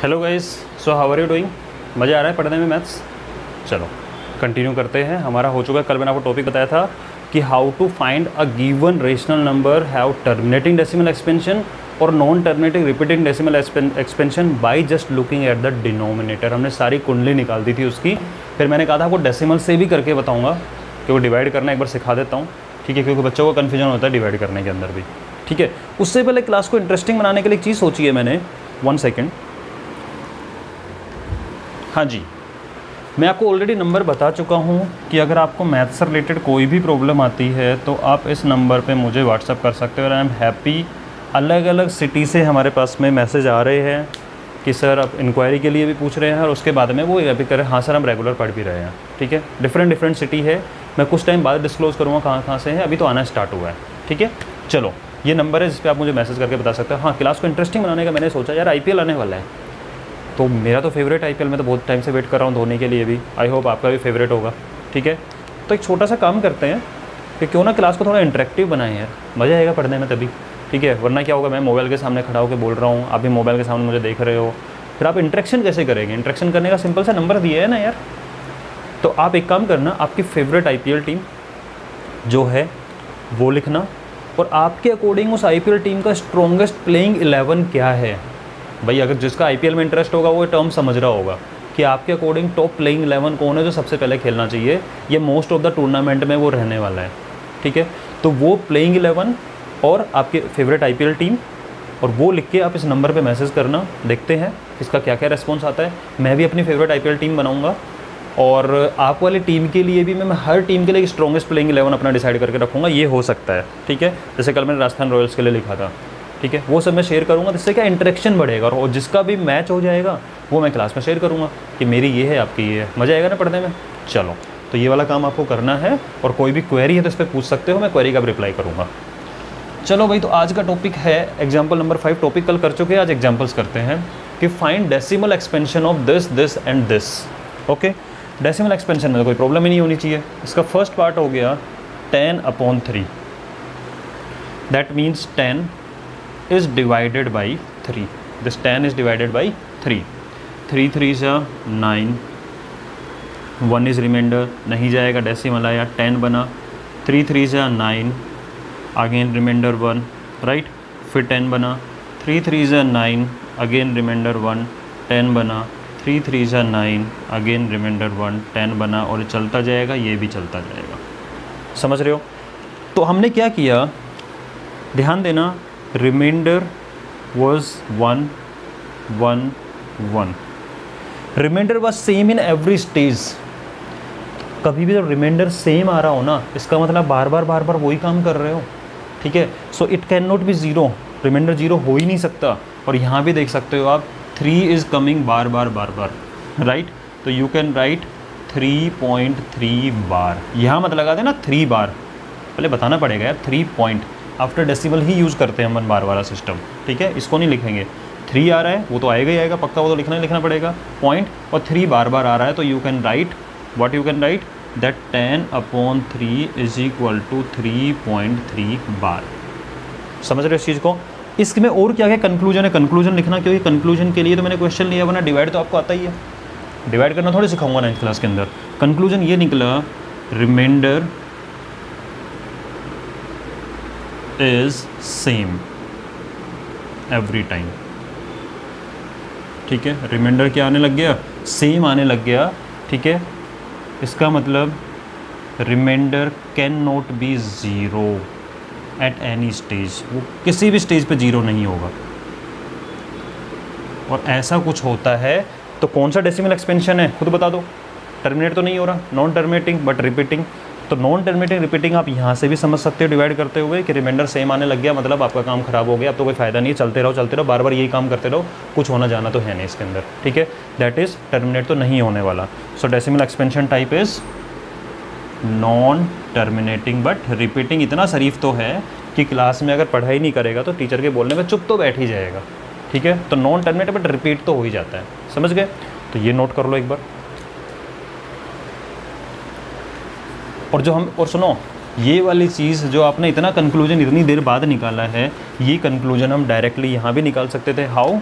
Hello guys, so how are you doing. मज़ा आ रहा है पढ़ने में मैथ्स। चलो कंटिन्यू करते हैं। हमारा हो चुका है, कल मैंने आपको टॉपिक बताया था कि how to find a given rational number have terminating decimal expansion और non terminating repeating decimal expansion by just looking at the denominator. हमने सारी कुंडली निकाल दी थी उसकी। फिर मैंने कहा था आपको डेसिमल से भी करके बताऊँगा कि वो डिवाइड करना एक बार सिखा देता हूँ, ठीक है, क्योंकि बच्चों को कन्फ्यूजन होता है डिवाइड करने के अंदर भी, ठीक है। उससे पहले क्लास को इंटरेस्टिंग बनाने के लिए एक चीज़ सोची है मैंने, 1 सेकेंड। हाँ जी, मैं आपको ऑलरेडी नंबर बता चुका हूँ कि अगर आपको मैथ से रिलेटेड कोई भी प्रॉब्लम आती है तो आप इस नंबर पे मुझे व्हाट्सअप कर सकते हो और आई एम हैप्पी। अलग अलग सिटी से हमारे पास में मैसेज आ रहे हैं कि सर आप इंक्वायरी के लिए भी पूछ रहे हैं और उसके बाद में वो ये भी करें, हाँ सर हम रेगुलर पढ़ भी रहे हैं, ठीक है। डिफरेंट सिटी है, मैं कुछ टाइम बाद डिस्क्लोज़ करूँगा कहाँ से है, अभी तो आना स्टार्ट हुआ है, ठीक है। चलो ये नंबर है जिस पर आप मुझे मैसेज करके बता सकते हो। हाँ, क्लास को इंटरेस्टिंग बनाने का मैंने सोचा यार IPL आने वाला है, तो मेरा तो फेवरेट IPL, मैं तो बहुत टाइम से वेट कर रहा हूँ धोनी के लिए भी। आई होप आपका भी फेवरेट होगा, ठीक है। तो एक छोटा सा काम करते हैं कि क्यों ना क्लास को थोड़ा इंटरेक्टिव बनाएं यार, मज़ा आएगा पढ़ने में तभी, ठीक है। वरना क्या होगा, मैं मोबाइल के सामने खड़ा होकर बोल रहा हूँ, आप भी मोबाइल के सामने मुझे देख रहे हो, फिर आप इंटरेक्शन कैसे करेंगे। इंटरेक्शन करने का सिंपल सा नंबर दिया है ना यार। तो आप एक काम करना, आपकी फेवरेट IPL टीम जो है वो लिखना और आपके अकॉर्डिंग उस IPL टीम का स्ट्रॉन्गेस्ट प्लेइंग 11 क्या है। भाई अगर जिसका IPL में इंटरेस्ट होगा वो टर्म समझ रहा होगा कि आपके अकॉर्डिंग टॉप प्लेइंग 11 कौन है जो सबसे पहले खेलना चाहिए, ये मोस्ट ऑफ द टूर्नामेंट में वो रहने वाला है, ठीक है। तो वो प्लेइंग 11 और आपके फेवरेट IPL टीम, और वो लिख के आप इस नंबर पे मैसेज करना। देखते हैं इसका क्या क्या रेस्पॉन्स आता है। मैं भी अपनी फेवरेट IPL टीम बनाऊँगा और आप वाली टीम के लिए भी मैं हर टीम के लिए स्ट्रॉन्गेस्ट प्लेइंग 11 अपना डिसाइड करके रखूँगा। ये हो सकता है, ठीक है। जैसे कल मैंने राजस्थान रॉयल्स के लिए लिखा था, ठीक है, वो सब मैं शेयर करूँगा। जिससे क्या इंटरेक्शन बढ़ेगा और जिसका भी मैच हो जाएगा वो मैं क्लास में शेयर करूँगा कि मेरी ये है, आपकी ये है। मज़ा आएगा ना पढ़ने में। चलो तो ये वाला काम आपको करना है और कोई भी क्वेरी है तो इस पर पूछ सकते हो, मैं क्वेरी का भी रिप्लाई करूँगा। चलो भाई, तो आज का टॉपिक है एग्जाम्पल नंबर 5। टॉपिक कल कर चुके हैं, आज एग्जाम्पल्स करते हैं कि find decimal expansion of this this and this. Okay, decimal expansion में तो कोई प्रॉब्लम ही नहीं होनी चाहिए। इसका फर्स्ट पार्ट हो गया 10/3, that means 10 is divided by 3. This 10 is divided by 3. 3 3s are 9. 1 is remainder, नहीं जाएगा, डेसिमल आया, 10 बना। 3 3s are 9, again reminder 1, right. फिर 10 बना। 3 3s are 9, अगेन रिमाइंडर 1, 10 बना। 3 3s are 9, अगेन रिमाइंडर 1, 10 बना, और चलता जाएगा, ये भी चलता जाएगा। समझ रहे हो। तो हमने क्या किया, ध्यान देना, reminder was 1 1 1। Reminder was same in every stage. कभी भी जब रिमाइंडर सेम आ रहा हो ना, इसका मतलब बार बार वही काम कर रहे हो, ठीक है। So it can not be zero, reminder 0 हो ही नहीं सकता। और यहाँ भी देख सकते हो आप, 3 is coming bar bar, right. तो यू कैन राइट 3.3 बार। यहाँ मत लगा देना 3 बार, पहले बताना पड़ेगा यार। 3 पॉइंट आफ्टर डेसिमल ही यूज़ करते हैं हम बार वाला सिस्टम, ठीक है। इसको नहीं लिखेंगे। 3 आ रहा है वो तो आएगा ही आएगा पक्का, वो तो लिखना पड़ेगा पॉइंट। और 3 बार आ रहा है तो you can write what you can write, that 10/3 is equal to 3.3 bar. समझ रहे हो इस चीज़ को। इसमें और क्या क्या कंक्लूजन है, कंक्लूजन लिखना, क्योंकि कंक्लूजन के लिए तो मैंने क्वेश्चन लिया, वरना डिवाइड तो आपको आता ही है। डिवाइड करना थोड़ी सिखाऊंगा ना क्लास के अंदर। कंक्लूजन ये निकला, reminder is same every time, ठीक है। रिमाइंडर क्या आने लग गया, सेम आने लग गया, ठीक है। इसका मतलब reminder can not be zero at any stage, वो किसी भी स्टेज पे ज़ीरो नहीं होगा। और ऐसा कुछ होता है तो कौन सा डेसिमल एक्सपेंशन है, खुद बता दो। टर्मिनेट तो नहीं हो रहा, नॉन टर्मिनेटिंग बट रिपीटिंग। तो नॉन टर्मिनेटिंग रिपीटिंग आप यहाँ से भी समझ सकते हो डिवाइड करते हुए कि रिमाइंडर सेम आने लग गया, मतलब आपका काम खराब हो गया, अब तो कोई फ़ायदा नहीं है, चलते रहो बार बार यही काम करते रहो, कुछ होना जाना तो है नहीं इसके अंदर, ठीक है। दैट इज़ टर्मिनेट तो नहीं होने वाला। सो decimal expansion type is non terminating but repeating. इतना शरीफ तो है कि क्लास में अगर पढ़ाई नहीं करेगा तो टीचर के बोलने में चुप तो बैठ ही जाएगा, ठीक है। तो नॉन टर्मिनेट बट रिपीट तो हो ही जाता है, समझ गए। तो ये नोट कर लो एक बार। और सुनो, ये वाली चीज़ जो आपने इतना कंक्लूजन इतनी देर बाद निकाला है, ये कंक्लूजन हम डायरेक्टली यहाँ भी निकाल सकते थे। हाउ,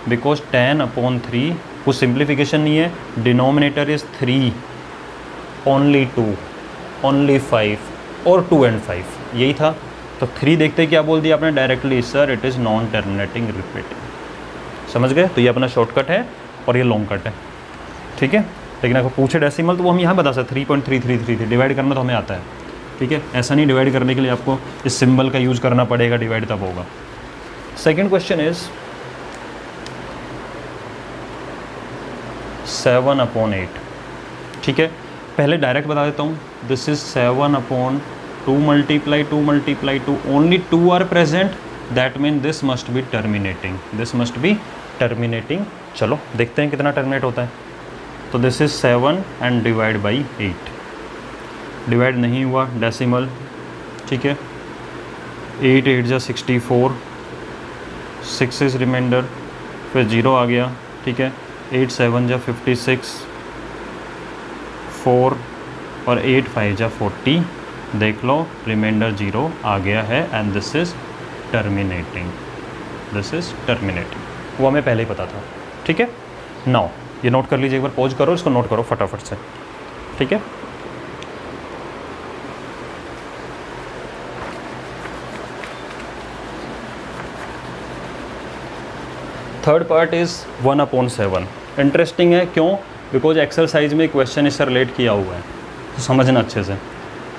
बिकॉज 10/3 कुछ सिंप्लीफिकेशन नहीं है, डिनोमिनेटर इज 3, ओनली 2, ओनली 5 और 2 and 5, यही था। तो 3 देखते क्या बोल दिया आपने directly, sir it is non terminating repeating. समझ गए? तो ये अपना शॉर्टकट है और ये लॉन्ग कट है, ठीक है। लेकिन अगर पूछे डेसिमल तो वो हम यहाँ बता सकते 3.3333, डिवाइड करना तो हमें आता है, ठीक है। ऐसा नहीं डिवाइड करने के लिए आपको इस सिंबल का यूज़ करना पड़ेगा, डिवाइड तब होगा। सेकेंड क्वेश्चन इज 7/8, ठीक है। पहले डायरेक्ट बता देता हूँ, this is 7/2 multiply 2 multiply 2, only 2 are present, that mean this must be terminating, this must be terminating. चलो देखते हैं कितना टर्मिनेट होता है। तो this is 7 and divide by 8, divide नहीं हुआ डेसिमल, ठीक है। 8 8 जा 64, 6 इज रिमाइंडर, फिर 0 आ गया, ठीक है। 8 7 जा 56, 4 और 8 5 जा 40, देख लो रिमाइंडर 0 आ गया है and this is terminating, this is terminating. वो हमें पहले ही पता था, ठीक है। नाउ ये नोट कर लीजिए, एक बार पॉज करो, इसको नोट करो फटाफट से, ठीक है। Third part is 1/7। इंटरेस्टिंग है, क्यों? बिकॉज एक्सरसाइज में क्वेश्चन इससे रिलेट किया हुआ है, तो समझना अच्छे से।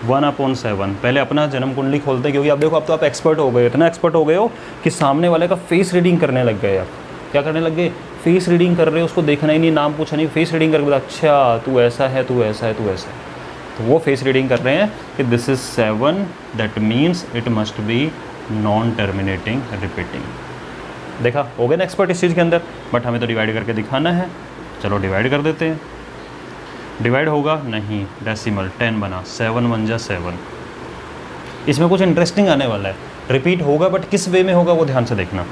1/7, पहले अपना जन्म कुंडली खोलते हैं, क्योंकि आप देखो अब तो आप एक्सपर्ट हो गए, इतना एक्सपर्ट हो गए हो कि सामने वाले का फेस रीडिंग करने लग गए। आप क्या करने लग गए? फेस रीडिंग कर रहे हो, उसको देखना ही नहीं, नाम पूछा नहीं, फेस रीडिंग करके अच्छा तू ऐसा है, तू ऐसा है, तू ऐसा है। तो वो फेस रीडिंग कर रहे हैं कि this is 7, that means it must be non terminating repeating. देखा, हो गए ना एक्सपर्ट इस चीज़ के अंदर, बट हमें तो डिवाइड करके दिखाना है। चलो डिवाइड कर देते हैं। डिवाइड होगा नहीं, डेसिमल 10 बना, 7 1 जा 7। इसमें कुछ इंटरेस्टिंग आने वाला है, रिपीट होगा बट किस वे में होगा वो ध्यान से देखना,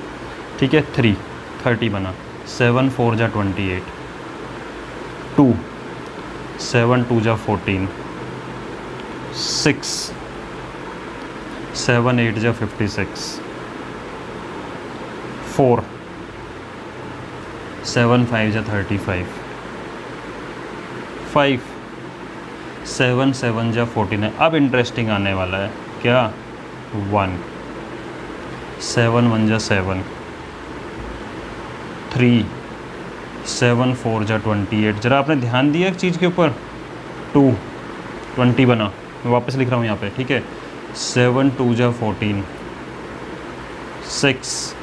ठीक है। 3 30 बना, 7 4 जा 28, 2 7 2 जा 14, 6 7 8 जा 56, 4 7 5 जा 35, 5 7 7 जा 49। अब इंटरेस्टिंग आने वाला है, क्या? 1 7 1 जा 7, 3 7 4 जा 28। ज़रा आपने ध्यान दिया एक चीज़ के ऊपर, 2 20 बना, मैं वापस लिख रहा हूँ यहाँ पे, ठीक है। 7 2 जा 14, 6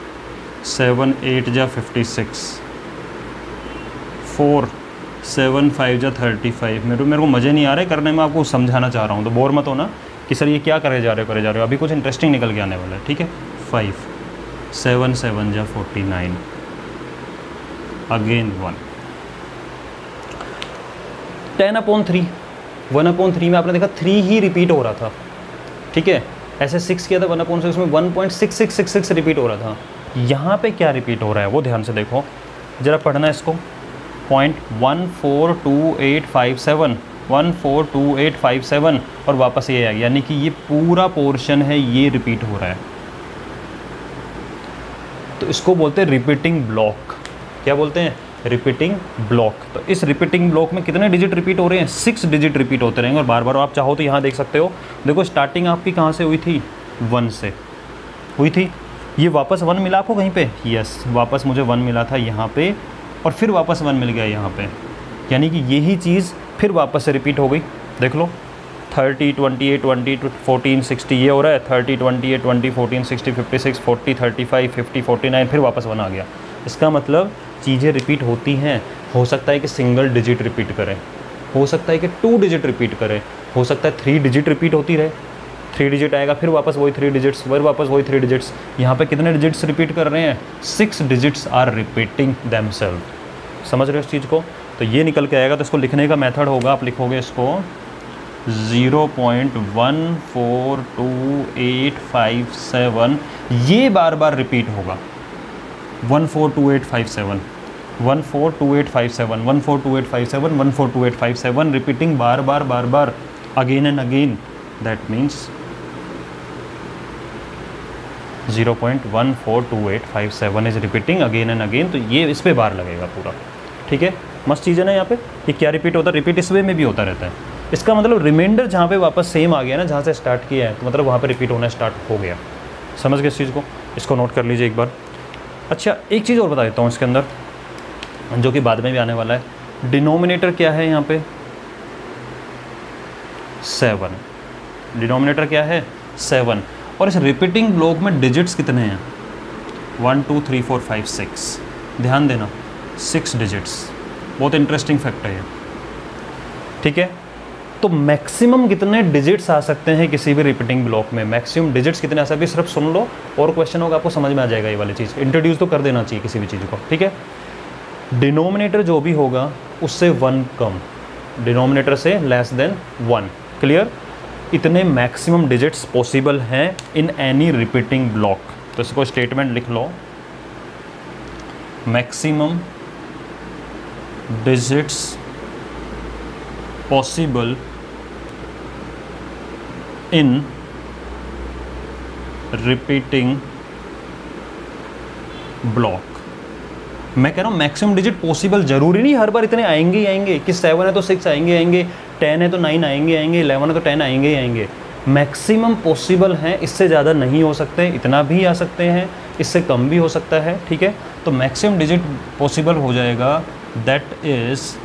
7 8 जा 56, 4 7 5 जा 35। मेरे को मज़े नहीं आ रहे करने में, आपको समझाना चाह रहा हूँ, तो बोर मत होना कि सर ये क्या करे जा रहे हो, अभी कुछ इंटरेस्टिंग निकल के आने वाला है, ठीक है। 5 7 7 जा 49, अगेन 1। 10/3, 1/3 में आपने देखा 3 ही रिपीट हो रहा था, ठीक है। ऐसे 6 किया था 1/6 में 1.6666 रिपीट हो रहा था। यहाँ पे क्या रिपीट हो रहा है वो ध्यान से देखो, ज़रा पढ़ना इसको। 0.142857, 142857 और वापस ये आ गया, यानी कि ये पूरा पोर्शन है ये रिपीट हो रहा है, तो इसको बोलते हैं रिपीटिंग ब्लॉक। क्या बोलते हैं? Repeating block. तो इस रिपीटिंग ब्लॉक में कितने डिजिट रिपीट हो रहे हैं? 6 डिजिट रिपीट होते रहेंगे और बार बार आप चाहो तो यहाँ देख सकते हो। देखो स्टार्टिंग आपकी कहाँ से हुई थी? 1 से हुई थी, ये वापस 1 मिला आपको कहीं पे? यस, वापस मुझे 1 मिला था यहाँ पे और फिर वापस 1 मिल गया यहाँ पे, यानी कि यही चीज़ फिर वापस से रिपीट हो गई। देख लो 30 28 20 14 60 ये हो रहा है, 30 28 20 14 60 56 40 35 50 49 फिर वापस 1 आ गया। इसका मतलब चीज़ें रिपीट होती हैं। हो सकता है कि सिंगल डिजिट रिपीट करें, हो सकता है कि 2 डिजिट रिपीट करें, हो सकता है 3 डिजिट रिपीट होती रहे, 3 डिजिट आएगा फिर वापस वही 3 डिजिट्स, फिर वापस वही 3 डिजिट्स। यहाँ पे कितने डिजिट्स रिपीट कर रहे हैं? 6 डिजिट्स आर रिपीटिंग देमसेल्फ। समझ रहे हो इस चीज़ को? तो ये निकल के आएगा। तो इसको लिखने का मेथड होगा, आप लिखोगे इसको 0.142857, ये बार बार रिपीट होगा। 142857 142857 142857 142857 रिपीटिंग बार बार again and again. That means 0.142857 is repeating again and again. तो ये इस पे बार लगेगा पूरा, ठीक है। मस्त चीज़ है ना। यहाँ पे ये क्या रिपीट होता है, रिपीट इस वे में भी होता रहता है। इसका मतलब रिमाइंडर जहाँ पे वापस सेम आ गया ना, जहाँ से स्टार्ट किया है, तो मतलब वहाँ पे रिपीट होना स्टार्ट हो गया। समझ गए इस चीज़ को, इसको नोट कर लीजिए एक बार। अच्छा, एक चीज़ और बता देता हूँ इसके अंदर, जो कि बाद में भी आने वाला है। डिनोमिनेटर क्या है यहाँ पे, 7। डिनोमिनेटर क्या है, 7। और इस रिपीटिंग ब्लॉक में डिजिट्स कितने हैं, 1 2 3 4 5 6। ध्यान देना, 6 डिजिट्स। बहुत इंटरेस्टिंग फैक्ट है ये, ठीक है। तो मैक्सिमम कितने डिजिट्स आ सकते हैं किसी भी रिपीटिंग ब्लॉक में, मैक्सिमम डिजिट्स कितने आ सकते हैं, सिर्फ सुन लो और क्वेश्चन होगा, आपको समझ में आ जाएगा ये वाली चीज़। इंट्रोड्यूस तो कर देना चाहिए किसी भी चीज़ को, ठीक है। डिनोमिनेटर जो भी होगा उससे 1 कम, डिनोमिनेटर से लेस देन 1, क्लियर। इतने मैक्सिमम डिजिट्स पॉसिबल हैं इन एनी रिपीटिंग ब्लॉक। तो इसको स्टेटमेंट लिख लो, maximum digits possible in repeating block. मैं कह रहा हूँ मैक्सिमम डिजिट पॉसिबल, जरूरी नहीं हर बार इतने आएंगे ही आएंगे कि 7 है तो 6 आएंगे, 10 है तो 9 आएंगे, 11 है तो 10 आएंगे। मैक्सिमम पॉसिबल हैं, इससे ज़्यादा नहीं हो सकते, इतना भी आ सकते हैं, इससे कम भी हो सकता है, ठीक है। तो मैक्सिमम डिजिट पॉसिबल हो जाएगा, दैट इज़,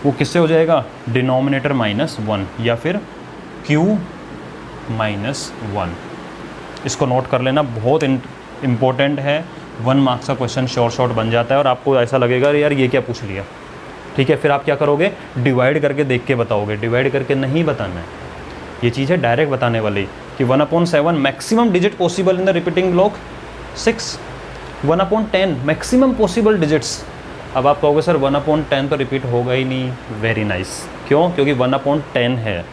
वो किससे हो जाएगा, डिनोमिनेटर -1 या फिर Q -1। इसको नोट कर लेना, बहुत इम्पोर्टेंट है। 1 मार्क्स का क्वेश्चन शॉर्ट बन जाता है और आपको ऐसा लगेगा यार ये क्या पूछ लिया, ठीक है। फिर आप क्या करोगे, डिवाइड करके देख के बताओगे, डिवाइड करके नहीं बताना है, ये चीज़ है डायरेक्ट बताने वाली कि 1/7 maximum digit possible in the repeating block 6, 1/10 maximum possible digits. अब आप कहोगे सर 1/10 तो रिपीट होगा ही नहीं, वेरी नाइस। क्यों, क्योंकि 1/10 है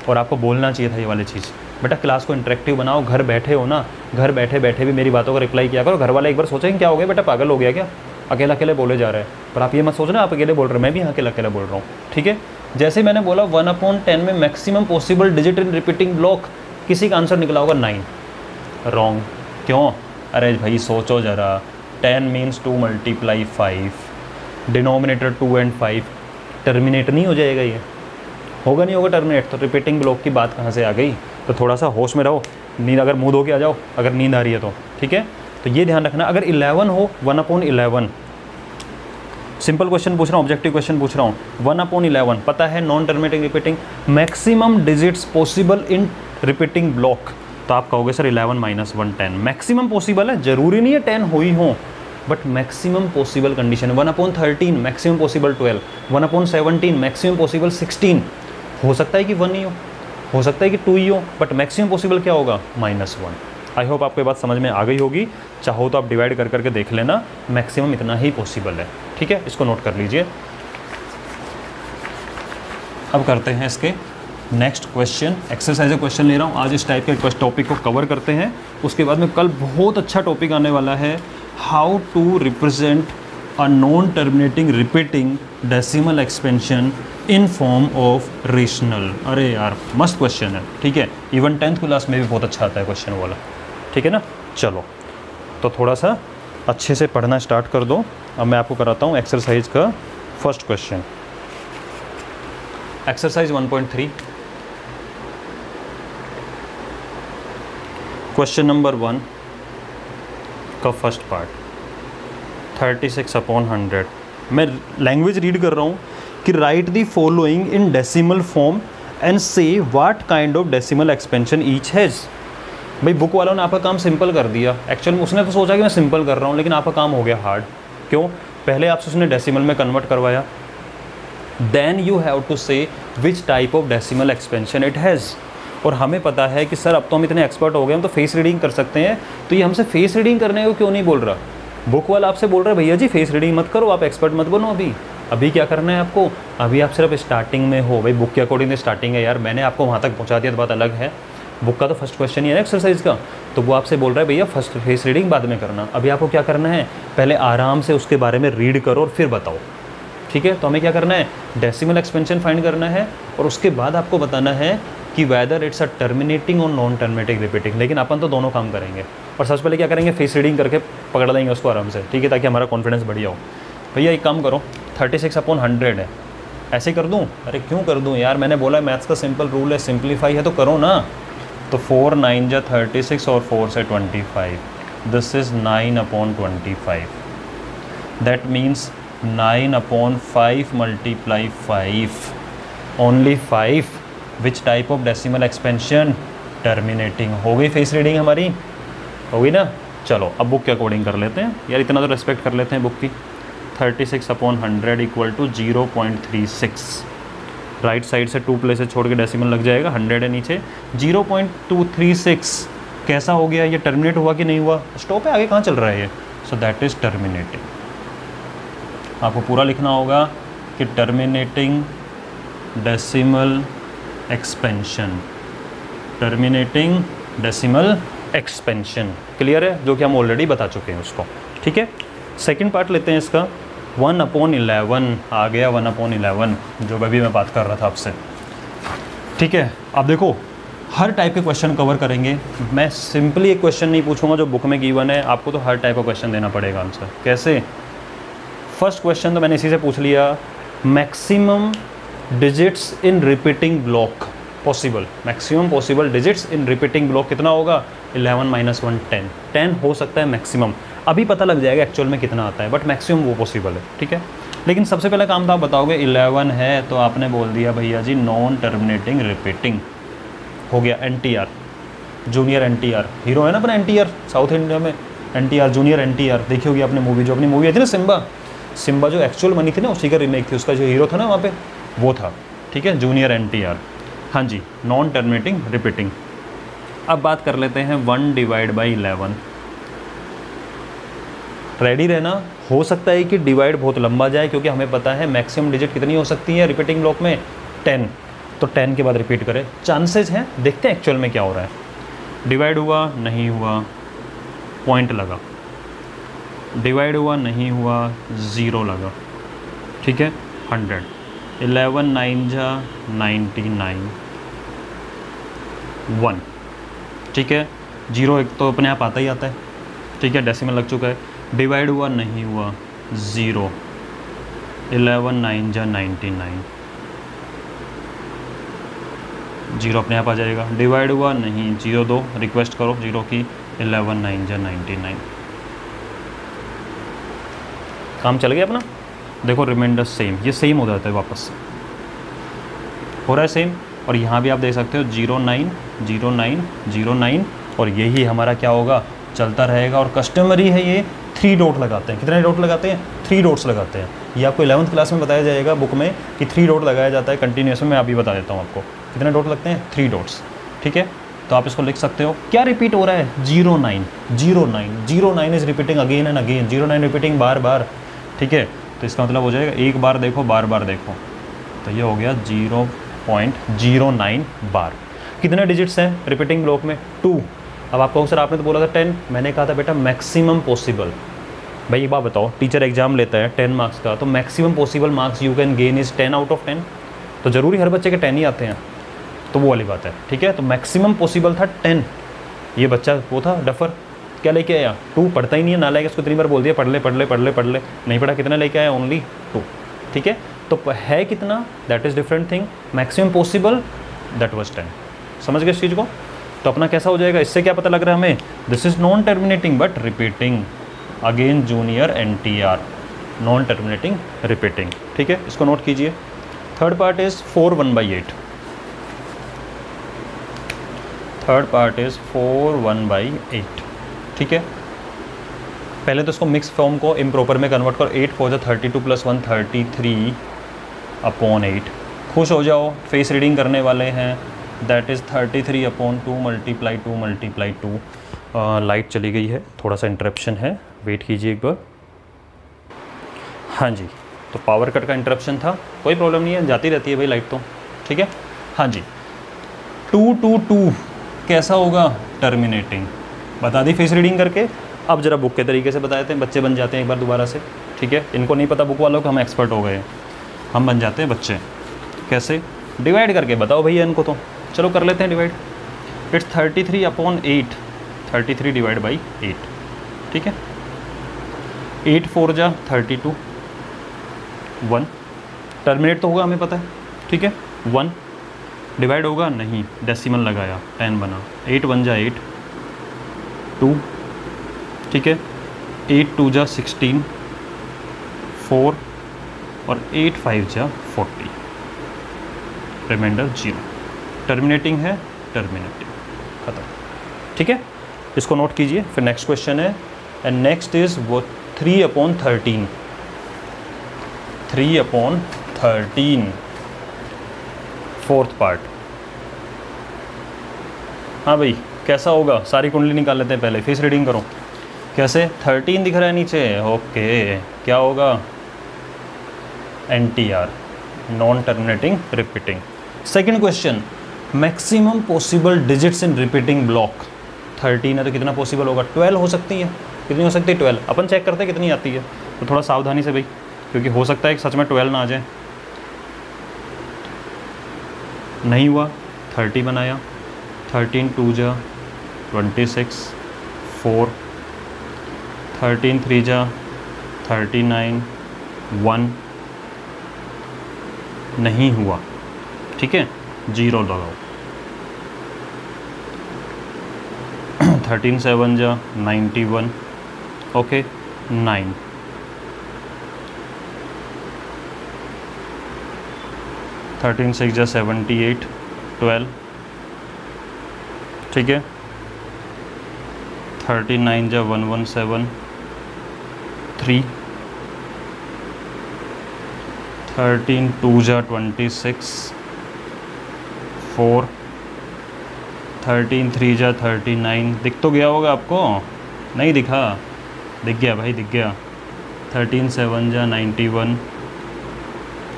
और आपको बोलना चाहिए था ये वाली चीज़। बेटा क्लास को इंटरेक्टिव बनाओ, घर बैठे हो ना, घर बैठे बैठे भी मेरी बातों का रिप्लाई किया करो। घर वाले एक बार सोचेंगे क्या हो गया बेटा, पागल हो गया क्या, अकेला अकेले बोले जा रहे हैं। पर आप ये मत सोचना आप अकेले बोल रहे हैं, मैं भी अकेला अकेला बोल रहा हूँ, ठीक है। जैसे मैंने बोला 1/10 में maximum possible digit in repeating block, किसी का आंसर निकला होगा 9, रॉन्ग। क्यों, अरे भाई सोचो ज़रा, 10 मीन्स 2 × 5, डिनोमिनेटर 2 और 5, टर्मिनेट नहीं हो जाएगा, ये होगा नहीं होगा टर्मिनेट। तो रिपीटिंग ब्लॉक की बात कहाँ से आ गई, तो थोड़ा सा होश में रहो, नींद अगर मुँह धो के आ जाओ अगर नींद आ रही है तो, ठीक है। तो ये ध्यान रखना, अगर 11 हो 1/11, सिंपल क्वेश्चन पूछ रहा हूँ, ऑब्जेक्टिव क्वेश्चन पूछ रहा हूँ, 1/11 पता है non terminating repeating, maximum digits possible in repeating block. तो आप कहोगे सर 11 - 1 10, मैक्सिमम पॉसिबल है, जरूरी नहीं है 10 हो ही हो, but maximum possible condition. 1/13 maximum possible 12, 1/17 maximum possible 16। हो सकता है कि 1 ही हो सकता है कि 2 ही हो, बट मैक्सिमम पॉसिबल क्या होगा, -1। आई होप आपको ये बात समझ में आ गई होगी। चाहो तो आप डिवाइड कर करके देख लेना, मैक्सिमम इतना ही पॉसिबल है, ठीक है। इसको नोट कर लीजिए। अब करते हैं इसके नेक्स्ट क्वेश्चन, एक्सरसाइज का क्वेश्चन ले रहा हूँ आज, इस टाइप के टॉपिक को कवर करते हैं। उसके बाद में कल बहुत अच्छा टॉपिक आने वाला है, how to represent a non terminating repeating decimal expansion in form of rational. अरे यार मस्त क्वेश्चन है, ठीक है। इवन 10th क्लास में भी बहुत अच्छा आता है क्वेश्चन वाला, ठीक है ना। चलो तो थोड़ा सा अच्छे से पढ़ना स्टार्ट कर दो। अब मैं आपको कराता हूँ एक्सरसाइज का first question, exercise 1.3, question number 1 का फर्स्ट पार्ट, 36/100। मैं लैंग्वेज रीड कर रहा हूँ कि write the following in decimal form and say what kind of decimal expansion each has. भाई बुक वालों ने आपका काम सिंपल कर दिया, एक्चुअली उसने तो सोचा कि मैं सिंपल कर रहा हूँ, लेकिन आपका काम हो गया हार्ड। क्यों, पहले आपसे उसने डेसिमल में कन्वर्ट करवाया, देन यू हैव टू से which type of decimal expansion it has. और हमें पता है कि सर अब तो हम इतने एक्सपर्ट हो गए, हम तो फेस रीडिंग कर सकते हैं, तो ये हमसे फेस रीडिंग करने को क्यों नहीं बोल रहा। बुक वाला आपसे बोल रहा है भैया जी फेस रीडिंग मत करो, आप एक्सपर्ट मत बनो। अभी क्या करना है आपको, अभी आप सिर्फ स्टार्टिंग में हो। भाई बुक के अकॉर्डिंग स्टार्टिंग है यार, मैंने आपको वहाँ तक पहुँचा दिया तो बात अलग है। बुक का तो फर्स्ट क्वेश्चन ही है ना एक्सरसाइज का, तो वो आपसे बोल रहा है भैया फर्स्ट फेस रीडिंग बाद में करना। अभी आपको क्या करना है, पहले आराम से उसके बारे में रीड करो और फिर बताओ, ठीक है। तो हमें क्या करना है, डेसिमल एक्सपेंशन फाइंड करना है और उसके बाद आपको बताना है कि वेदर इट्स अ टर्मिनेटिंग और नॉन टर्मिनेटिंग रिपीटिंग। लेकिन अपन तो दोनों काम करेंगे, और सबसे पहले क्या करेंगे, फेस रीडिंग करके पकड़ लेंगे उसको आराम से, ठीक है, ताकि हमारा कॉन्फिडेंस बढ़िया हो। भैया एक काम करो, 36/100 है, ऐसे कर दूँ? अरे क्यों कर दूँ यार, मैंने बोला मैथ्स का सिंपल रूल है, सिंप्लीफाई है तो करो ना। तो 4 9 जा 36 और 4 से 25, this is 9/25, that means 9/5 multiply 5, only 5। Which type of decimal expansion? Terminating. हो गई फेस रीडिंग हमारी, हो गई ना। चलो अब बुक के अकॉर्डिंग कर लेते हैं यार, इतना तो रेस्पेक्ट कर लेते हैं बुक की। 36/100 इक्वल टू 0.36, राइट साइड से 2 प्लेसेस छोड़ के डेसिमल लग जाएगा, 100 है नीचे, 0.236 कैसा हो गया, ये टर्मिनेट हुआ कि नहीं हुआ? स्टॉप है, आगे कहाँ चल रहा है ये? So that is terminating. आपको पूरा लिखना होगा कि terminating decimal expansion, terminating decimal expansion, clear है, जो कि हम ऑलरेडी बता चुके हैं उसको, ठीक है। सेकंड पार्ट लेते हैं इसका, 1/11 आ गया, 1/11 जो अभी मैं बात कर रहा था आपसे, ठीक है। अब देखो हर टाइप के क्वेश्चन कवर करेंगे, मैं सिंपली एक क्वेश्चन नहीं पूछूंगा जो बुक में गिवन है, आपको तो हर टाइप का क्वेश्चन देना पड़ेगा आंसर। कैसे? फर्स्ट क्वेश्चन तो मैंने इसी से पूछ लिया, maximum digits in repeating block possible, maximum possible digits in repeating block कितना होगा? 11 - 1 10, 10 हो सकता है मैक्सिमम, अभी पता लग जाएगा एक्चुअल में कितना आता है, बट मैक्सिमम वो पॉसिबल है, ठीक है। लेकिन सबसे पहला काम तो आप बताओगे 11 है, तो आपने बोल दिया भैया जी नॉन टर्मिनेटिंग रिपीटिंग, हो गया NTR, जूनियर NTR, हीरो है ना अपना NTR, साउथ इंडिया में NTR, जूनियर NTR, देखी होगी आपने मूवी, जो अपनी मूवी आई थी ना सिम्बा जो एक्चुअल बनी थी ना, उसी का रीमेक थी, उसका जो हीरो था ना वहाँ पे वो था, ठीक है, जूनियर NTR। हाँ जी, नॉन टर्मिनेटिंग रिपीटिंग। अब बात कर लेते हैं 1/11, रेडी रहना, हो सकता है कि डिवाइड बहुत लंबा जाए, क्योंकि हमें पता है मैक्सिमम डिजिट कितनी हो सकती है रिपीटिंग ब्लॉक में, 10, तो 10 के बाद रिपीट करें, चांसेस हैं, देखते हैं एक्चुअल में क्या हो रहा है। डिवाइड हुआ नहीं हुआ, पॉइंट लगा, डिवाइड हुआ नहीं हुआ, 0 लगा, ठीक है, 100, 11 9 जा 99, 1, ठीक है, 0 एक तो अपने आप आता ही आता है, ठीक है, डेसिमल लग चुका है। डिवाइड हुआ नहीं हुआ, 0, 11 9 जा 99, 0 अपने आप आ जाएगा। डिवाइड हुआ नहीं, 0 2, रिक्वेस्ट करो 0 की, 11 9 जा 99, काम चल गया अपना। देखो रिमाइंडर सेम, ये सेम हो जाता है वापस से, हो रहा है सेम। और यहाँ भी आप देख सकते हो 0 9 0 9 0 9, और यही हमारा क्या होगा, चलता रहेगा। और कस्टमरी है ये, 3 डॉट लगाते हैं, कितने डॉट लगाते हैं? 3 डॉट्स लगाते हैं। ये आपको 11th क्लास में बताया जाएगा बुक में कि 3 डॉट लगाया जाता है कंटिन्यूस में, मैं अभी बता देता हूँ आपको कितने डॉट लगते हैं, 3 डॉट्स, ठीक है। तो आप इसको लिख सकते हो, क्या रिपीट हो रहा है, 0 9 0 9 0 9 is repeating again and again, 0 9 repeating बार बार, ठीक है। तो इसका मतलब हो जाएगा एक बार देखो, बार बार देखो, तो ये हो गया 0.09 बार। कितने डिजिट्स हैं रिपीटिंग ब्लॉक में? 2। अब आप कहो सर आपने तो बोला था 10, मैंने कहा था बेटा मैक्सिमम पॉसिबल। भाई एक बात बताओ, टीचर एग्जाम लेता है 10 मार्क्स का, तो maximum possible marks you can gain is 10 out of 10, तो ज़रूरी हर बच्चे के 10 ही आते हैं, तो वो वाली बात है, ठीक है। तो मैक्सिमम पॉसिबल था 10, ये बच्चा वो था डफर, क्या लेके आया? 2, पढ़ता ही नहीं है, ना लाएगा, इसको इतनी बार बोल दिया पढ़ ले पढ़ ले पढ़ ले पढ़ ले, नहीं पढ़ा, कितना लेके आया? ओनली 2, ठीक है। तो है कितना, that is different thing, maximum possible that was 10, समझ गए इस चीज़ को। तो अपना कैसा हो जाएगा, इससे क्या पता लग रहा है हमें, this is non terminating but repeating, again junior NTR, non terminating repeating, ठीक है, इसको नोट कीजिए। Third part is 4 1/8, third part is 4 1/8, ठीक है। पहले तो इसको मिक्स फॉर्म को इम्प्रॉपर में कन्वर्ट करो, 8 4 32 + 1 33/8, खुश हो जाओ, फेस रीडिंग करने वाले हैं, दैट इज़ 33/2 × 2 × 2। लाइट चली गई है, थोड़ा सा इंटरप्शन है, वेट कीजिए एक बार। हाँ जी, तो पावर कट का इंटरप्शन था, कोई प्रॉब्लम नहीं है, जाती रहती है भाई लाइट तो, ठीक है। हाँ जी, 2 2 2 कैसा होगा, टर्मिनेटिंग, बता दी फेस रीडिंग करके। अब जरा बुक के तरीके से बता देते हैं, बच्चे बन जाते हैं एक बार दोबारा से, ठीक है। इनको नहीं पता बुक वालों को, हम एक्सपर्ट हो गए, हम बन जाते हैं बच्चे। कैसे? डिवाइड करके बताओ भैया इनको, तो चलो कर लेते हैं डिवाइड। इट्स 33/8, 33 डिवाइड बाई 8, ठीक है। 8 4 जा 32, 1 टर्मिनेट तो होगा हमें पता है, ठीक है। 1 डिवाइड होगा नहीं, डेसिमल लगाया 10 बना। 8 1 जा 8, 2, ठीक है। 8 2 जा 16, 4 और 8 5 जा 40, रिमाइंडर 0। टर्मिनेटिंग है, टर्मिनेटिंग, खत्म, ठीक है। इसको नोट कीजिए। फिर नेक्स्ट क्वेश्चन है, एंड नेक्स्ट इज वो 3/13, 3/13 फोर्थ पार्ट। हाँ भाई, कैसा होगा? सारी कुंडली निकाल लेते हैं पहले, फेस रीडिंग करो। कैसे? 13 दिख रहा है नीचे, ओके। क्या होगा? NTR, non terminating repeating. Second question, maximum possible digits in repeating block. 13 है तो कितना पॉसिबल होगा? 12 हो सकती है। कितनी हो सकती है? 12। अपन चेक करते हैं कितनी आती है, तो थोड़ा सावधानी से भाई, क्योंकि हो सकता है कि सच में 12 ना आ जाए। नहीं हुआ, 30 बनाया। 13 2 जा 26, 4, 13 3 जा 39, 1 नहीं हुआ, ठीक है, 0 लगाओ। 13 7 जा 91, ओके, 9। 13 6 जा 78, 12, ठीक है। 39 जा 117, 3। 13 2 जा 26, 4। 13 3 जा 39, दिख तो गया होगा आपको? नहीं दिखा? दिख गया भाई, दिख गया। 13 7 जा 91।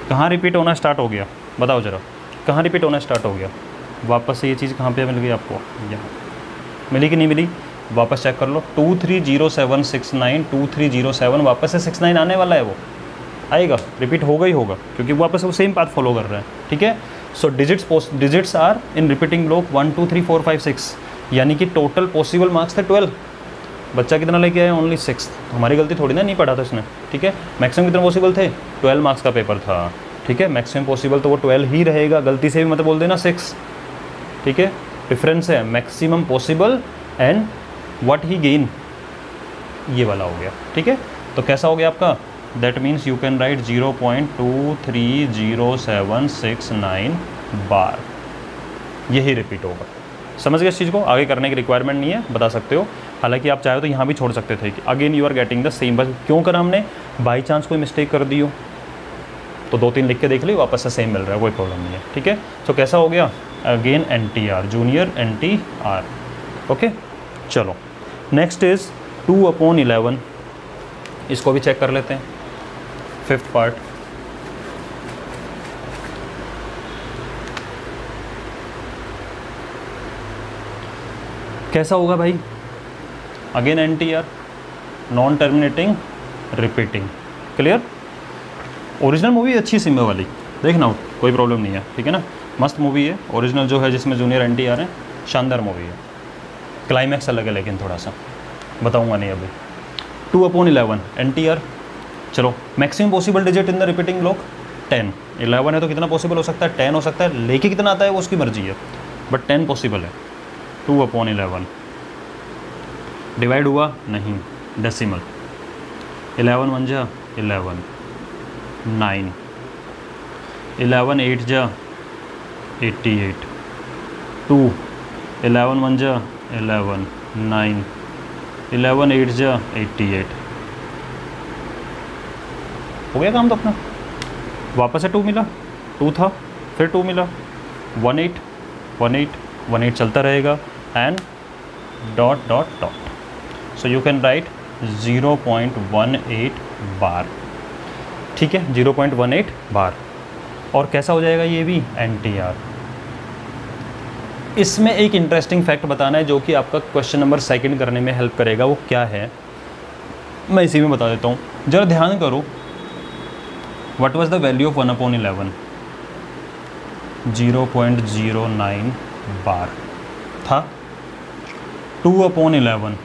कहाँ रिपीट होना स्टार्ट हो गया? बताओ ज़रा, कहाँ रिपीट होना स्टार्ट हो गया? वापस से ये चीज़ कहाँ पे मिल गई आपको? यहाँ मिली कि नहीं मिली? वापस चेक कर लो। 230769, 2307, वापस से 69 आने वाला है, वो आएगा, रिपीट होगा ही होगा, क्योंकि वापस वो सेम पाथ फॉलो कर रहा है, ठीक है। So digits are in repeating block 1 2 3 4 5 6, यानी कि टोटल पॉसिबल मार्क्स थे 12। बच्चा कितना लेके आया? ओनली 6। हमारी गलती थोड़ी ना, नहीं पढ़ा था इसने, ठीक है। मैक्सिमम कितना पॉसिबल थे? 12 मार्क्स का पेपर था, ठीक है। मैक्सिमम पॉसिबल तो वो 12 ही रहेगा, गलती से भी मत बोल देना 6, ठीक है। डिफरेंस है maximum possible and what he gain, ये वाला हो गया, ठीक है। तो कैसा हो गया आपका? That means you can right 0.23069 बार, यही रिपीट होगा। समझ गए इस चीज़ को? आगे करने की रिक्वायरमेंट नहीं है, बता सकते हो। हालांकि आप चाहे तो यहाँ भी छोड़ सकते थे कि again you are getting the same, बस क्यों करा हमने? बाई चांस कोई मिस्टेक कर दी हो तो 2-3 लिख के देख ली, वापस से सेम मिल रहा है, कोई प्रॉब्लम नहीं है, ठीक है। सो कैसा हो गया? Again NTR, junior NTR, okay. चलो नेक्स्ट इज़ 2/11, इसको भी चेक कर लेते हैं, फिफ्थ पार्ट। कैसा होगा भाई? Again NTR, non terminating repeating, clear. Original movie अच्छी सिम्बा वाली, देखना, कोई प्रॉब्लम नहीं है, ठीक है ना। मस्त मूवी है ओरिजिनल जो है, जिसमें जूनियर NTR है, शानदार मूवी है। क्लाइमैक्स अलग है लेकिन थोड़ा सा बताऊंगा नहीं अभी। 2/11 NTR। चलो, maximum possible digit in the repeating block 10। 11 है तो कितना पॉसिबल हो सकता है? 10 हो सकता है, लेके कितना आता है वो उसकी मर्जी है, बट 10 पॉसिबल है। 2/11 डिवाइड हुआ नहीं, डेसिमल। 11 1 जा 11, 9। 11 8 जा 88, 2। 11 1 जा 11, 9। 11 8 जा 88, हो गया काम तो अपना। वापस से 2 मिला, 2 था, फिर 2 मिला, 18 18 18 चलता रहेगा, and dot dot dot. So you can right 0.18 बार, ठीक है, 0.18 बार। और कैसा हो जाएगा ये भी? NTR। इसमें एक इंटरेस्टिंग फैक्ट बताना है जो कि आपका क्वेश्चन नंबर 2 करने में हेल्प करेगा। वो क्या है मैं इसी में बता देता हूँ, ज़रा ध्यान करो। What was the value of 1/11? 0.09 बार था। 2/11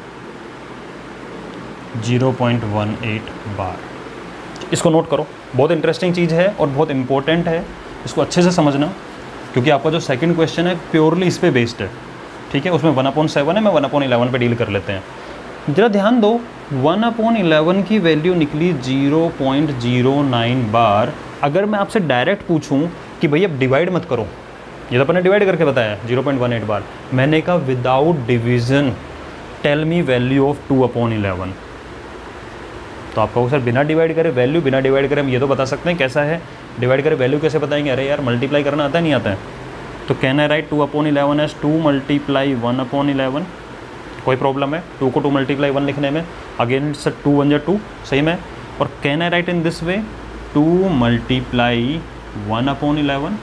0.18 बार। इसको नोट करो, बहुत इंटरेस्टिंग चीज़ है और बहुत इंपॉर्टेंट है, इसको अच्छे से समझना, क्योंकि आपका जो सेकंड क्वेश्चन है प्योरली इस पे बेस्ड है, ठीक है। उसमें 1/7 है, मैं 1/11 पे डील कर लेते हैं। जरा ध्यान दो, 1/11 की वैल्यू निकली 0.09 बार। अगर मैं आपसे डायरेक्ट पूछूं कि भैया डिवाइड मत करो, ये तो अपन ने डिवाइड करके बताया 0.18 बार, मैंने कहा without division tell me value of 2/11, तो आपको सर बिना डिवाइड करे वैल्यू, बिना डिवाइड करे हम ये तो बता सकते हैं कैसा है, डिवाइड करे वैल्यू कैसे बताएंगे, अरे यार मल्टीप्लाई करना आता है नहीं आता है, तो कैन आई राइट 2/11 एज 2 × 1/11, कोई प्रॉब्लम है 2 को 2 × 1 लिखने में, अगेन सर 2 1 2 सही में, और can I right in this way 2 × 1/11,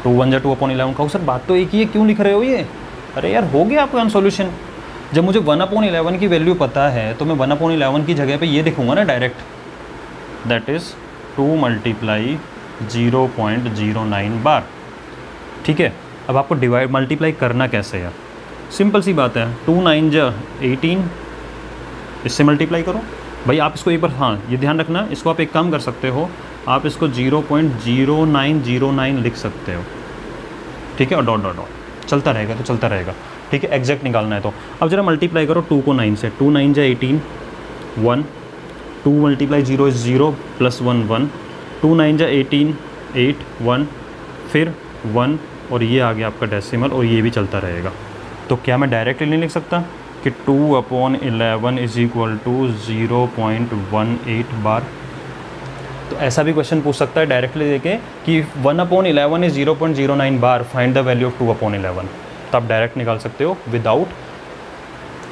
2 1 2/11 कहूँ सर बात तो एक ही है, क्यों लिख रहे हो ये, अरे यार हो गया आपका सॉल्यूशन। जब मुझे 1/11 की वैल्यू पता है तो मैं 1/11 की जगह पे ये लिखूंगा ना डायरेक्ट, दैट इज़ 2 × 0.09 बार, ठीक है। अब आपको डिवाइड मल्टीप्लाई करना कैसे है, सिंपल सी बात है, 2 9 × 18, इससे मल्टीप्लाई करो भाई। आप इसको एक बार, हाँ ये ध्यान रखना, इसको आप एक काम कर सकते हो, आप इसको 0.0909 लिख सकते हो, ठीक है, और डॉट डॉट डॉट चलता रहेगा तो चलता रहेगा, ठीक है। एग्जैक्ट निकालना है तो अब जरा मल्टीप्लाई करो 2 को 9 से, 2 9 × 18 1, 2 × 0 इज़ 0 + 1 1, 2 9 × 18 8 1, फिर 1 और ये आ गया आपका डेसिमल, और ये भी चलता रहेगा। तो क्या मैं डायरेक्टली नहीं लिख सकता कि 2/11 इज इक्वल टू 0.18 बार? तो ऐसा भी क्वेश्चन पूछ सकता है डायरेक्टली देके कि 1/11 is 0.09 bar, find the value of 2/11। तो आप डायरेक्ट निकाल सकते हो विदाउट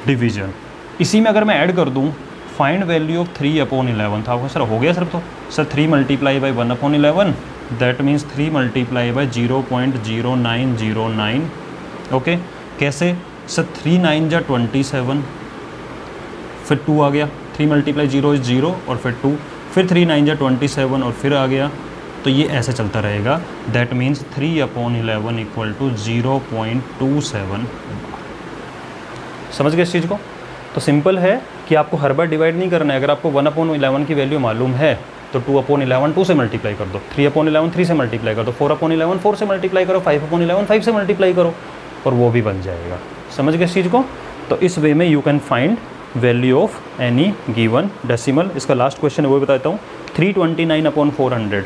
डिवीजन। इसी में अगर मैं ऐड कर दूं फाइंड वैल्यू ऑफ 3/11, तो आपको सर हो गया सिर्फ, तो सर 3 × 1/11 दैट मीन्स 3 × 0.0909, ओके। कैसे सर 3 9 × 27, फिर 2 आ गया, 3 × 0 इज़ 0 और फिर 2, फिर 3 9 × 27 और फिर आ गया, तो ये ऐसे चलता रहेगा। That means 3/11 equal to 0.27। समझ गए इस चीज़ को? तो सिंपल है कि आपको हर बार डिवाइड नहीं करना है। अगर आपको 1/11 की वैल्यू मालूम है तो 2/11 2 से मल्टीप्लाई कर दो, 3/11 3 से मल्टीप्लाई कर दो, 4/11 4 से मल्टीप्लाई करो, 5/11 5 से मल्टीप्लाई करो, और वो भी बन जाएगा। समझ गए इस चीज़ को? तो इस वे में you can find value of any given decimal. इसका लास्ट क्वेश्चन है वो बताता हूँ, 329/400,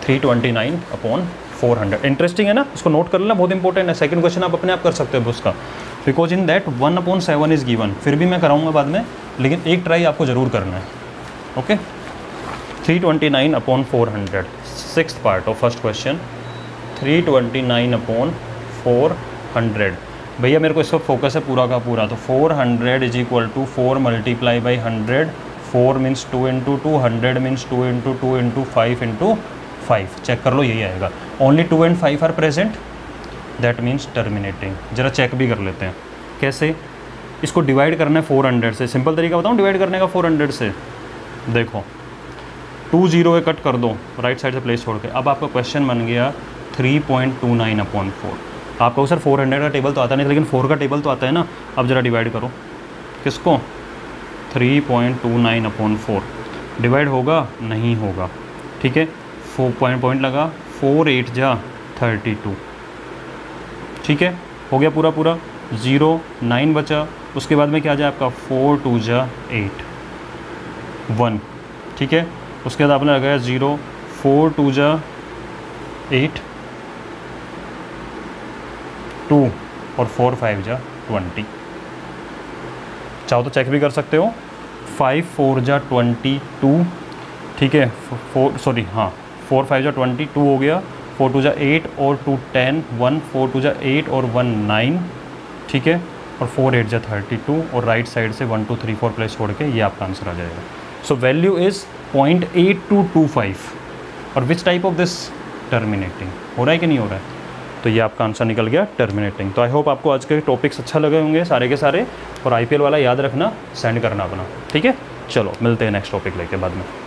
329/400। इंटरेस्टिंग है ना, इसको नोट कर लेना, बहुत इंपॉर्टेंट है। सेकंड क्वेश्चन आप अपने आप कर सकते हो उसका, because in that 1/7 is given. फिर भी मैं कराऊंगा बाद में, लेकिन एक ट्राई आपको ज़रूर करना है, okay. 329/400, sixth part of first question, 329/400। भैया मेरे को इस वक्त फोकस है पूरा का पूरा, तो 400 is equal to 4 × 100, 4 means 2 × 2, 100 means 2 × 2 × 5 × 5। Check कर लो, यही आएगा। Only 2 and 5 are present, that means terminating. जरा चेक भी कर लेते हैं कैसे। इसको डिवाइड करना है 400 से, सिंपल तरीका बताऊँ डिवाइड करने का 400 से। देखो 2 0 कट कर दो राइट साइड से प्लेस छोड़ के। अब आपका क्वेश्चन बन गया 3.29/4। आपको सर 400 का टेबल तो आता नहीं, लेकिन 4 का टेबल तो आता है ना। अब ज़रा डिवाइड करो किसको, 3.29/4। डिवाइड होगा नहीं होगा, ठीक है। 4 पॉइंट लगा, 4 8 जा 32, ठीक है, हो गया पूरा पूरा। 0 9 बचा, उसके बाद में क्या आ जाए आपका 4 2 जा 8 1, ठीक है। उसके बाद आपने लगाया 0, 4 2 जा 8 2 और 4 5 जा 20। चाहो तो चेक भी कर सकते हो, 5 4 जा 22, ठीक है। 4 5 जा 22 हो गया, 4 2 जा 8 और 2 10 1, 4 2 जा 8 और 1 9, ठीक है, और 4 8 जा 32, और राइट साइड से 1 2 3 4 प्लेस छोड़ के ये आपका आंसर आ जाएगा। So value is 0.8225। और which type of this, terminating. हो रहा है कि नहीं हो रहा है? तो ये आपका आंसर निकल गया टर्मिनेटिंग। तो आई होप आपको आज के टॉपिक्स अच्छा लगे होंगे सारे के सारे, और IPL वाला याद रखना, सेंड करना अपना, ठीक है। चलो मिलते हैं नेक्स्ट टॉपिक लेके बाद में।